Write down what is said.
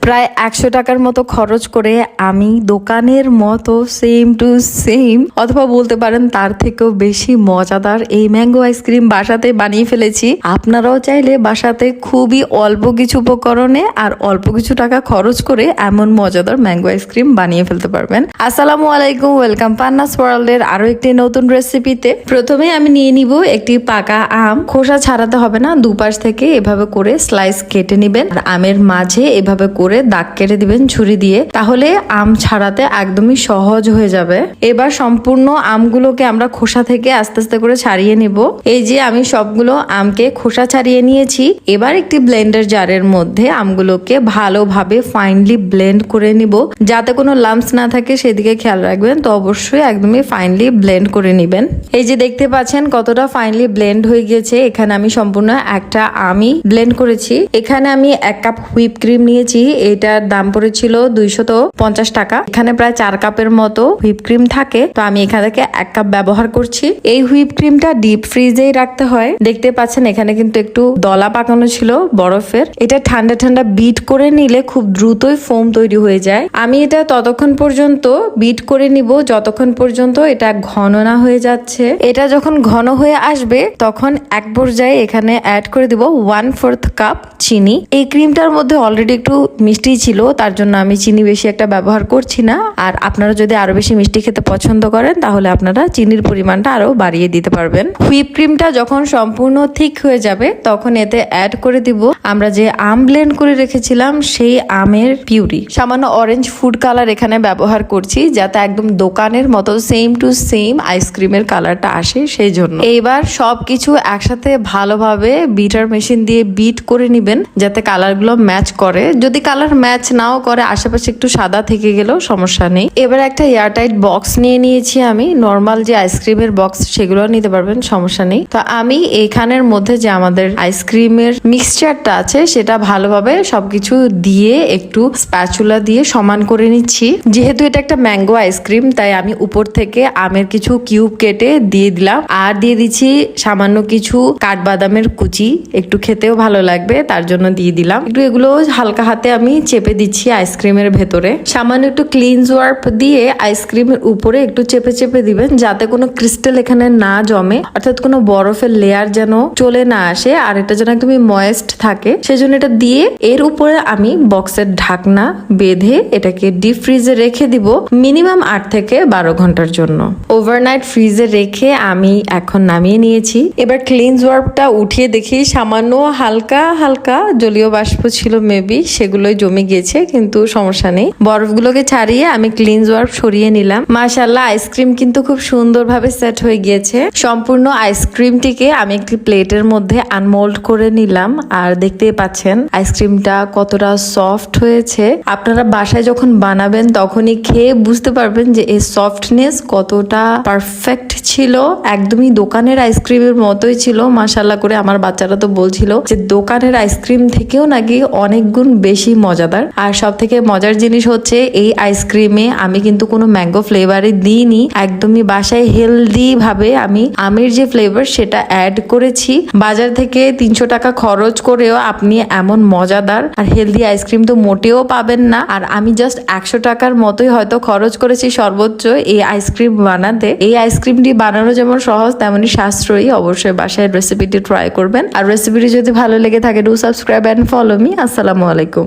প্রায় 100 টাকার মতো খরচ করে আমি দোকানের মতো সেম টু সেম অথবা বলতে পারেন তার থেকেও বেশি মজাদার এই ম্যাঙ্গো আইসক্রিম বাসাতে বানিয়ে ফেলেছি। আপনারাও চাইলে বাসাতে খুবই অল্প কিছু উপকরণে আর অল্প কিছু টাকা খরচ করে এমন মজাদার ম্যাঙ্গো আইসক্রিম বানিয়ে ফেলতে পারবেন। আসসালামু আলাইকুম, ওয়েলকাম পান্নাস ওয়ার্ল্ডের আরো একটি নতুন রেসিপিতে। প্রথমে আমি নিয়ে নিব একটি পাকা আম। খোসা ছাড়াতে হবে না, দুপাশ থেকে এভাবে করে স্লাইস কেটে নিবেন আর আমের মাঝে এভাবে করে দাগ কেটে দিবেন ছুরি দিয়ে, তাহলে আম ছাড়াতে একদমই সহজ হয়ে যাবে। এবার সম্পূর্ণ আমগুলোকে আমরা খোসা থেকে আস্তে আস্তে করে ছাড়িয়ে নিব। এই যে আমি সবগুলো আমকে খোসা ছাড়িয়ে নিয়েছি। এবার একটি ব্লেন্ডার জারের মধ্যে আমগুলোকে ভালোভাবে ফাইনলি ব্লেন্ড করে নিব, যাতে কোনো লাম্পস না থাকে সেদিকে খেয়াল রাখবেন। তো অবশ্যই একদমই ফাইনলি ব্লেন্ড করে নিবেন। এই যে দেখতে পাচ্ছেন কতটা ফাইনলি ব্লেন্ড হয়ে গিয়েছে। এখানে আমি সম্পূর্ণ একটা আমি ব্লেন্ড করেছি। এখানে আমি 1 কাপ হুইপ ক্রিম নিয়েছি, এটার দাম পড়েছিল 250 টাকা। এখানে প্রায় 4 কাপের মতো হুইপ ক্রিম থাকে, তো আমি এখান থেকে 1 কাপ ব্যবহার করছি। এই হুইপ ক্রিমটা ডিপ ফ্রিজেই রাখতে হয়। দেখতে পাচ্ছেন এখানে কিন্তু একটু দলা পাকানো ছিল বরফের। এটা ঠান্ডা ঠান্ডা বিট করে নিলে খুব দ্রুতই ফোম তৈরি হয়ে যায়। আমি এটা ততক্ষণ পর্যন্ত বিট করে নিব যতক্ষণ পর্যন্ত এটা ঘন না হয়ে যাচ্ছে। এটা যখন ঘন হয়ে আসবে তখন এক পর্যায়ে এখানে অ্যাড করে দিব 1/4 কাপ চিনি। এই ক্রিমটার মধ্যে অলরেডি একটু মিষ্টি ছিল, তার জন্য আমি চিনি বেশি একটা ব্যবহার করছি না। আর আপনারা যদি আরো বেশি মিষ্টি খেতে পছন্দ করেন তাহলে আপনারা চিনির পরিমাণটা আরো বাড়িয়ে দিতে পারবেন। হুইপ ক্রিমটা যখন সম্পূর্ণ থিক হয়ে যাবে তখন এতে অ্যাড করে দিব আমরা যে আম ব্লেন্ড করে রেখেছিলাম সেই আমের পিউরি। সামান্য অরেঞ্জ ফুড কালার এখানে ব্যবহার করছি, যাতে একদম দোকানের মতো সেম টু সেম আইসক্রিমের কালারটা আসে সেই জন্য। এইবার সবকিছু একসাথে ভালোভাবে বিটার মেশিন দিয়ে বিট করে নিবেন, যাতে কালারগুলো ম্যাচ করে। যদি কালার ম্যাচ নাও করে, আশেপাশে একটু সাদা থেকে গেলেও সমস্যা নেই। এবার একটা এয়ারটাইট বক্স নিয়ে নিয়েছি আমি। নর্মাল যে আইসক্রিমের বক্স সেগুলো নিতে পারবেন, সমস্যা নেই। তো আমি এইখানের মধ্যে যে আমাদের আইসক্রিমের মিক্সচারটা আছে সেটা ভালোভাবে সবকিছু দিয়ে একটু স্প্যাচুলা দিয়ে সমান করে নিচ্ছি। যেহেতু এটা একটা ম্যাঙ্গো আইসক্রিম, তাই আমি উপর থেকে আমের কিছু কিউব কেটে দিয়ে দিলাম আর দিয়ে দিচ্ছি সামান্য কিছু কাঠবাদামের কুচি। একটু খেতেও ভালো লাগবে তার জন্য দিয়ে দিলাম। একটু এগুলো হালকা হাতে আমি চেপে দিচ্ছি আইসক্রিমের ভেতরে। সামান্য একটু ক্লিনজ ওয়ার্প দিয়ে আইসক্রিমের উপরে একটু চেপে চেপে দিবেন, যাতে কোনো ক্রিস্টাল এখানে না জমে, অর্থাৎ কোনো বরফের লেয়ার যেন চলে না আসে আর এটা যেন একদমই ময়েস্ট থাকে। সেজন্য এটা দিয়ে এর উপরে আমি বক্সের ঢাকনা বেঁধে এটাকে ডিপ ফ্রিজে রেখে দিব মিনিমাম 8 থেকে 12 ঘন্টার জন্য। ওভারনাইট ফ্রিজে রেখে আমি এখন নামিয়ে নিয়েছি। এবার ক্লিনজ ওয়ার্পটা উঠিয়ে দেখি সামান্য হালকা হালকা জলীয় বাষ্প ছিল, মেবি সেগুলোই জমে গিয়েছে, কিন্তু সমস্যা নেই। বরফগুলোকে ছাড়িয়ে আমি ক্লিনজ ওয়ার্প সরিয়ে নিলাম। মাশাআল্লাহ, আইসক্রিম কিন্তু খুব সুন্দরভাবে সেট হয়ে গিয়েছে। সম্পূর্ণ আইসক্রিমটিকে আমি একটি প্লেটের মধ্যে আনমোল্ড করে নিলাম আর দেখতেই পাচ্ছেন আইসক্রিমটা কতটা সফট হয়েছে। আপনারা বাসায় যখন বানাবেন তখনই খেয়ে বুঝতে পারবেন যে এই সফটনেস কতটা পারফেক্ট ছিল। একদমই দোকানের আইসক্রিমের মতোই ছিল। মাশাআল্লাহ করে আমার বাচ্চারা তো বলছিল যে দোকানের আইসক্রিম থেকেও নাকি অনেক গুণ বেশি মজাদার। আর সব থেকে মজার জিনিস হচ্ছে এই আইসক্রিমে আমি কিন্তু কোনো ম্যাঙ্গো ফ্লেভারে দিইনি, একদমই বাসায় হেলদি ভাবে আমি আমের যে ফ্লেভার সেটা অ্যাড করেছি। বাজার থেকে 300 টাকা খরচ করেও আপনি এমন মজাদার আর হেলদি আইসক্রিম তো মোটেও পাবেন না। আর আমি জাস্ট 100 টাকার মতোই হয়তো খরচ করেছি সর্বোচ্চ এই আইসক্রিম বানাতে। এই আইসক্রিমটি বানানো যেমন সহজ তেমনি সাশ্রয়ী। অবশ্যই বাসায় রেসিপিটি ট্রাই করবেন। আর রেসিপিটি যদি ভালো লেগে থাকে, do subscribe and follow me. আসসালামু আলাইকুম।